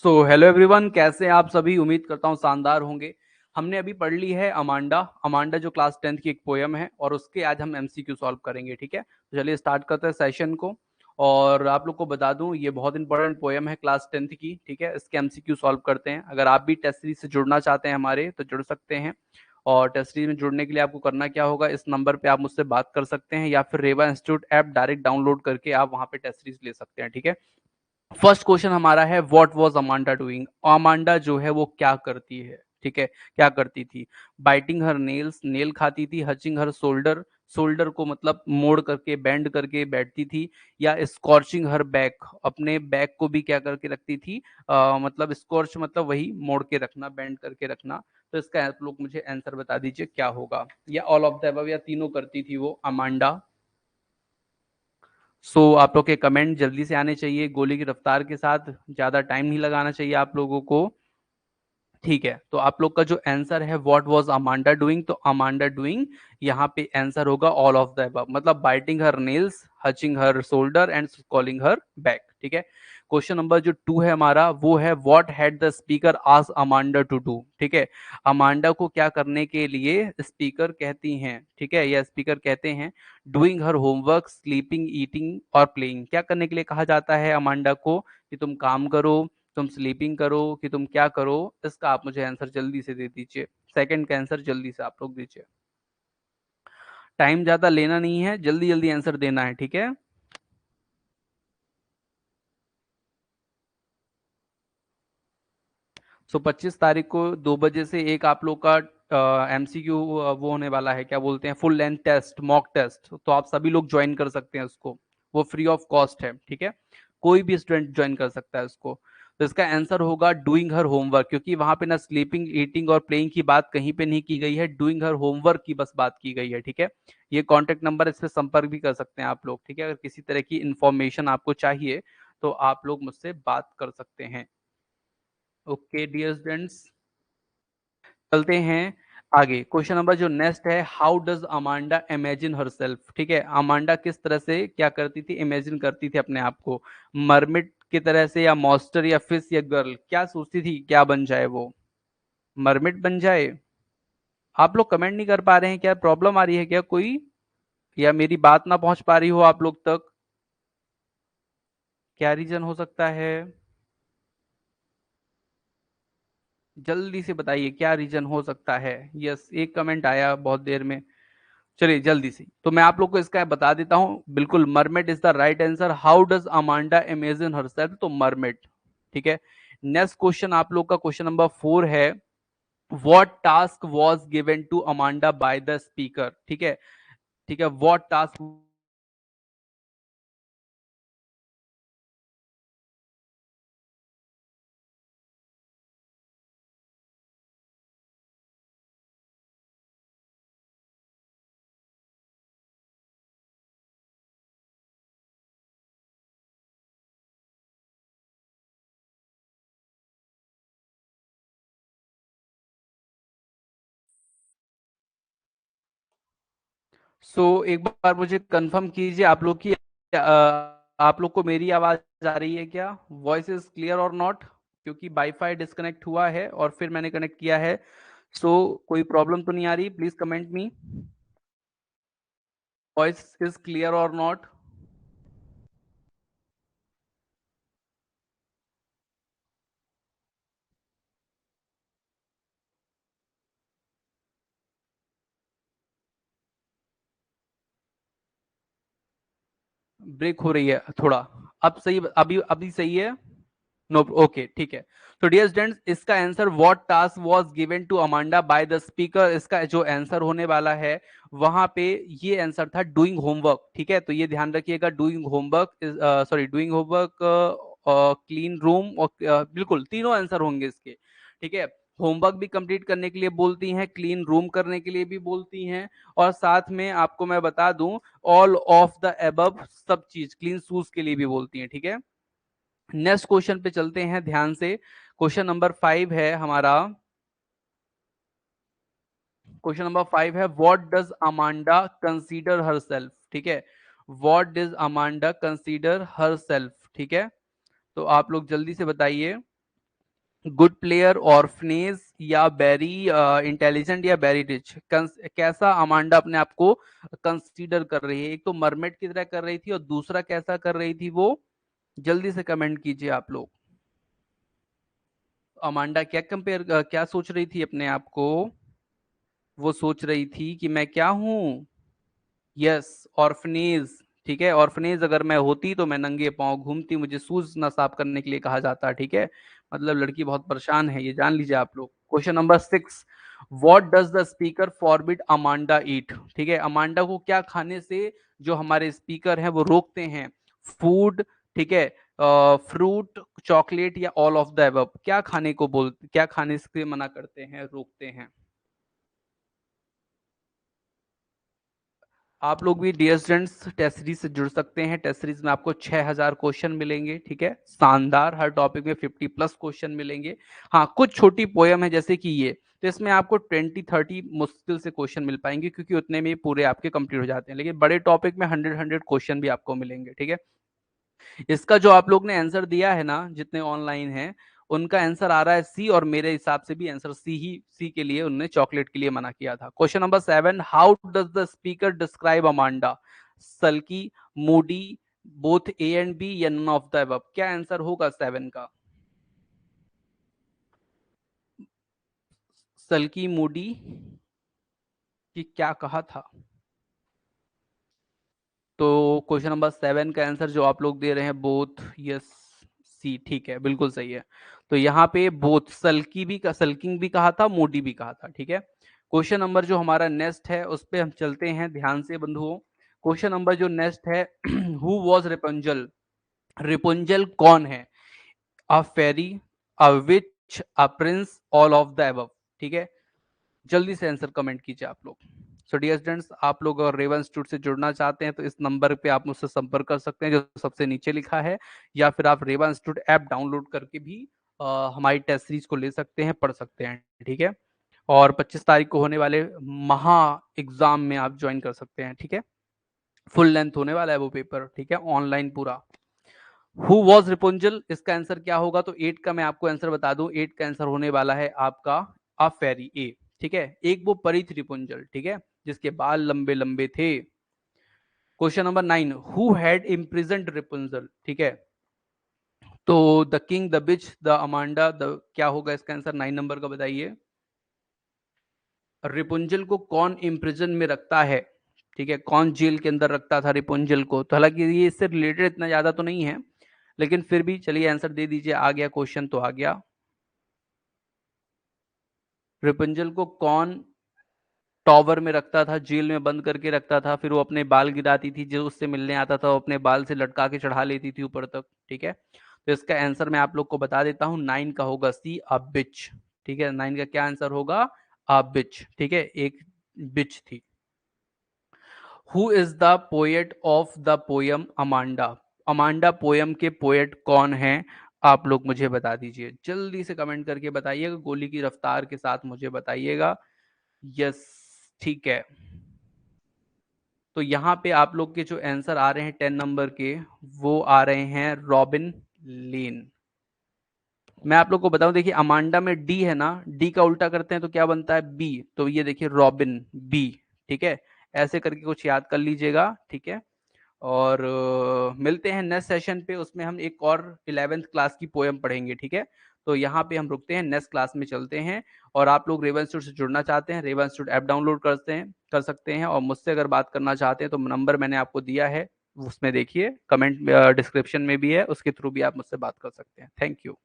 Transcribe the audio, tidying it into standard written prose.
So hello everyone, कैसे हैं आप सभी। उम्मीद करता हूँ शानदार होंगे। हमने अभी पढ़ ली है अमांडा। अमांडा जो क्लास 10th की एक पोयम है और उसके आज हम एमसीक्यू सॉल्व करेंगे। ठीक है, तो चलिए स्टार्ट करते हैं सेशन को। और आप लोग को बता दूं, ये बहुत इंपॉर्टेंट पोयम है क्लास 10th की। ठीक है, इसके एमसीक्यू सॉल्व करते हैं। अगर आप भी टेस्ट सीरीज से जुड़ना चाहते हैं हमारे, तो जुड़ सकते हैं। और टेस्ट सीरीज में जुड़ने के लिए आपको करना क्या होगा, इस नंबर पे आप मुझसे बात कर सकते हैं या फिर रेवा इंस्टीट्यूट ऐप डायरेक्ट डाउनलोड करके आप वहां पे टेस्ट सीरीज ले सकते हैं। ठीक है, फर्स्ट क्वेश्चन हमारा है, what was Amanda doing. Amanda जो है वो क्या करती है। ठीक है, क्या करती थी। बाइटिंग हर नेल्स, नेल खाती थी। हचिंग हर शोल्डर, शोल्डर को मतलब मोड़ करके बेंड करके बैठती थी। या स्कॉर्चिंग हर बैक, अपने बैक को भी क्या करके रखती थी, मतलब स्कॉर्च मतलब वही मोड़ के रखना, बेंड करके रखना। तो इसका आप लोग मुझे आंसर बता दीजिए क्या होगा। या ऑल ऑफ द अबव, या तीनों करती थी वो अमांडा। आप लोग के कमेंट जल्दी से आने चाहिए, गोली की रफ्तार के साथ, ज्यादा टाइम नहीं लगाना चाहिए आप लोगों को। ठीक है, तो आप लोग का जो आंसर है व्हाट वाज अमांडा डूइंग, तो अमांडा डूइंग यहाँ पे आंसर होगा ऑल ऑफ द अबव, मतलब biting her nails, hatching her shoulder and calling her back. ठीक है, क्वेश्चन नंबर जो 2 है हमारा, वो है what had the speaker asked Amanda to do. ठीक है, अमांडा को क्या करने के लिए स्पीकर कहती हैं। ठीक है, या स्पीकर कहते हैं। Doing her homework, sleeping, eating और प्लेइंग, क्या करने के लिए कहा जाता है अमांडा को, कि तुम काम करो, तुम स्लीपिंग करो, कि तुम क्या करो। इसका आप मुझे आंसर जल्दी से दे दीजिए। सेकंड का आंसर जल्दी से आप लोग दीजिए। टाइम ज्यादा लेना नहीं है, जल्दी जल्दी आंसर देना है। ठीक है, 25 तारीख को 2 बजे से एक आप लोग का एमसीक्यू वो होने वाला है, क्या बोलते हैं, full length test, mock test. तो आप सभी लोग ज्वाइन कर सकते हैं उसको, वो फ्री ऑफ कॉस्ट है। ठीक है, कोई भी स्टूडेंट ज्वाइन कर सकता है उसको। तो इसका आंसर होगा डूइंग हर होमवर्क, क्योंकि वहां पे ना स्लीपिंग, ईटिंग और प्लेइंग की बात कहीं पे नहीं की गई है, डूइंग हर होमवर्क की बस बात की गई है। ठीक है, ये कॉन्टेक्ट नंबर, इस पर संपर्क भी कर सकते हैं आप लोग। ठीक है, अगर किसी तरह की इंफॉर्मेशन आपको चाहिए तो आप लोग मुझसे बात कर सकते हैं। ओके डियर स्टूडेंट्स, चलते हैं आगे। क्वेश्चन नंबर जो नेक्स्ट है, how does Amanda imagine herself. ठीक है, अमांडा किस तरह से क्या करती थी, इमेजिन करती थी अपने आप को। मरमिट की तरह से, या मॉन्स्टर, या फिश, या गर्ल, क्या सोचती थी क्या बन जाए वो। मरमिट बन जाए। आप लोग कमेंट नहीं कर पा रहे हैं, क्या प्रॉब्लम आ रही है क्या कोई, या मेरी बात ना पहुंच पा रही हो आप लोग तक। क्या रीजन हो सकता है, जल्दी से बताइए क्या रीजन हो सकता है। यस, एक कमेंट आया बहुत देर में। चलिए जल्दी से, तो मैं आप लोग को इसका बता देता हूं। बिल्कुल, mermaid is the right answer. How does Amanda imagine herself, तो मरमेड। ठीक है, नेक्स्ट क्वेश्चन आप लोग का क्वेश्चन नंबर 4 है, what task was given to Amanda by the speaker. ठीक है, ठीक है, व्हाट टास्क। एक बार मुझे कंफर्म कीजिए आप लोग की, आप लोग को मेरी आवाज आ रही है क्या, वॉइस इज क्लियर और नॉट, क्योंकि वाईफाई डिस्कनेक्ट हुआ है और फिर मैंने कनेक्ट किया है। कोई प्रॉब्लम तो नहीं आ रही, please comment me, voice is clear और नॉट। ब्रेक हो रही है थोड़ा। अब सही, अभी अभी सही है। नो, ओके ठीक है। तो डियर स्टूडेंट्स, इसका answer what task was given to Amanda by the speaker, इसका जो आंसर होने वाला है वहां पे ये आंसर था डूइंग होमवर्क। ठीक है, तो ये ध्यान रखिएगा, doing homework, sorry doing homework, clean room, और बिल्कुल तीनों आंसर होंगे इसके। ठीक है, होमवर्क भी कंप्लीट करने के लिए बोलती हैं, क्लीन रूम करने के लिए भी बोलती हैं, और साथ में आपको मैं बता दूं, ऑल ऑफ द एबव, सब चीज, क्लीन शूज के लिए भी बोलती हैं। ठीक है, नेक्स्ट क्वेश्चन पे चलते हैं ध्यान से। क्वेश्चन नंबर 5 है हमारा, क्वेश्चन नंबर 5 है, what does Amanda consider her self. ठीक है, what does Amanda consider her self. ठीक है, तो आप लोग जल्दी से बताइए गुड प्लेयर, ऑर्फनेज, या वेरी इंटेलिजेंट, या वेरी रिच। कैसा अमांडा अपने आप को कंसीडर कर रही है? एक तो मरमेड की तरह कर रही थी, और दूसरा कैसा कर रही थी वो? जल्दी से कमेंट कीजिए आप लोग। अमांडा क्या क्या सोच रही थी अपने आप को? वो सोच रही थी कि मैं क्या हूं? Yes, orphanage. ठीक है, ऑर्फनेज अगर मैं होती तो मैं नंगे पांव घूमती, मुझे शूज ना साफ करने के लिए कहा जाता। ठीक है, मतलब लड़की बहुत परेशान है, ये जान लीजिए आप लोग। Question number 6, what does the speaker forbid Amanda eat? ठीक है, अमांडा को क्या खाने से जो हमारे स्पीकर हैं वो रोकते हैं? फूड, ठीक है, फ्रूट, चॉकलेट, या ऑल ऑफ द अबव? क्या खाने से मना करते हैं, रोकते हैं? आप लोग भी डियर स्टूडेंट्स टेस्ट सीरीज से जुड़ सकते हैं। टेस्ट सीरीज में आपको 6000 क्वेश्चन मिलेंगे। ठीक है, शानदार, हर टॉपिक में 50+ क्वेश्चन मिलेंगे। हाँ, कुछ छोटी पोयम है जैसे कि ये, तो इसमें आपको 20-30 मुश्किल से क्वेश्चन मिल पाएंगे, क्योंकि उतने में पूरे आपके कंप्लीट हो जाते हैं। लेकिन बड़े टॉपिक में 100 क्वेश्चन भी आपको मिलेंगे। ठीक है, इसका जो आप लोग ने आंसर दिया है ना, जितने ऑनलाइन हैं, उनका आंसर आ रहा है सी, और मेरे हिसाब से भी आंसर सी के लिए उन्होंने चॉकलेट के लिए मना किया था। Question number 7, how does the speaker describe Amanda? Sulky, moody, both A and B, या नन ऑफ द अबव? क्या आंसर होगा 7 का? सल्की, मूडी, कि क्या कहा था? तो क्वेश्चन नंबर 7 का आंसर जो आप लोग दे रहे हैं, बोथ, यस, सी, ठीक है, बिल्कुल सही है। तो यहाँ पे बोथ, सल्किंग भी कहा था, मोडी भी कहा था। ठीक है, क्वेश्चन नंबर जो हमारा नेक्स्ट है उस पे हम चलते हैं, ध्यान से बंधुओं। क्वेश्चन नंबर जो नेक्स्ट है, हु वॉज रिपुंजल? रिपुंजल कौन है? A fairy, a witch, a prince, all of the above? ठीक है, जल्दी से आंसर कमेंट कीजिए आप लोग। सो डियर स्टूडेंट्स, आप लोग अगर रेवन इंस्टीट्यूट से जुड़ना चाहते हैं तो इस नंबर पे आप मुझसे संपर्क कर सकते हैं, जो सबसे नीचे लिखा है, या फिर आप रेवन इंस्टीट्यूट ऐप डाउनलोड करके भी हमारी टेस्ट सीरीज को ले सकते हैं, पढ़ सकते हैं। ठीक है, और 25 तारीख को होने वाले महा एग्जाम में आप ज्वाइन कर सकते हैं। ठीक है, फुल लेंथ होने वाला है वो पेपर। ठीक है, ऑनलाइन पूरा। हु वॉज रिपुंजल, इसका आंसर क्या होगा? तो 8 का मैं आपको आंसर बता दूं, 8 का आंसर होने वाला है आपका अ फेरी, ए। ठीक है, एक वो परी थी रिपुंजल, ठीक है, जिसके बाल लंबे लंबे थे। Question number 9, who had imprisoned Rapunzel? ठीक है, तो the king, the witch, the Amanda, the, क्या होगा इसका आंसर 9 नंबर का? बताइए। रिपुंजल को कौन इम्प्रिजन में रखता है? ठीक है, कौन जेल के अंदर रखता था रिपुंजल को? तो हालांकि ये इससे रिलेटेड इतना ज्यादा तो नहीं है, लेकिन फिर भी चलिए आंसर दे दीजिए। आ गया क्वेश्चन तो आ गया। रिपुंजल को कौन टॉवर में रखता था, जेल में बंद करके रखता था? फिर वो अपने बाल गिराती थी, जो उससे मिलने आता था वो अपने बाल से लटका के चढ़ा लेती थी ऊपर तक। ठीक है, तो इसका आंसर मैं आप लोग को बता देता हूँ, 9 का होगा सी, अ बिच। ठीक है, 9 का क्या आंसर होगा? अ बिच। ठीक है, एक बिच थी। Who is the poet of the poem Amanda? Amanda poem के पोएट कौन हैं? आप लोग मुझे बता दीजिए, जल्दी से कमेंट करके बताइएगा, गोली की रफ्तार के साथ मुझे बताइएगा। यस, ठीक है। तो यहाँ पे आप लोग के जो आंसर आ रहे हैं 10 नंबर के, वो आ रहे हैं रॉबिन लीन। मैं आप लोग को बताऊं, देखिए अमांडा में डी है ना, डी का उल्टा करते हैं तो क्या बनता है? बी। तो ये देखिए रॉबिन, बी। ठीक है, ऐसे करके कुछ याद कर लीजिएगा। ठीक है, और मिलते हैं नेक्स्ट सेशन पे, उसमें हम एक और 11th क्लास की पोएम पढ़ेंगे। ठीक है, तो यहाँ पे हम रुकते हैं, नेक्स्ट क्लास में चलते हैं। और आप लोग रेवन इंस्टीट्यूट से जुड़ना चाहते हैं, रेवन इंस्टीट्यूट ऐप डाउनलोड कर सकते हैं, और मुझसे अगर बात करना चाहते हैं तो नंबर मैंने आपको दिया है, उसमें देखिए, कमेंट डिस्क्रिप्शन में भी है, उसके थ्रू भी आप मुझसे बात कर सकते हैं। Thank you.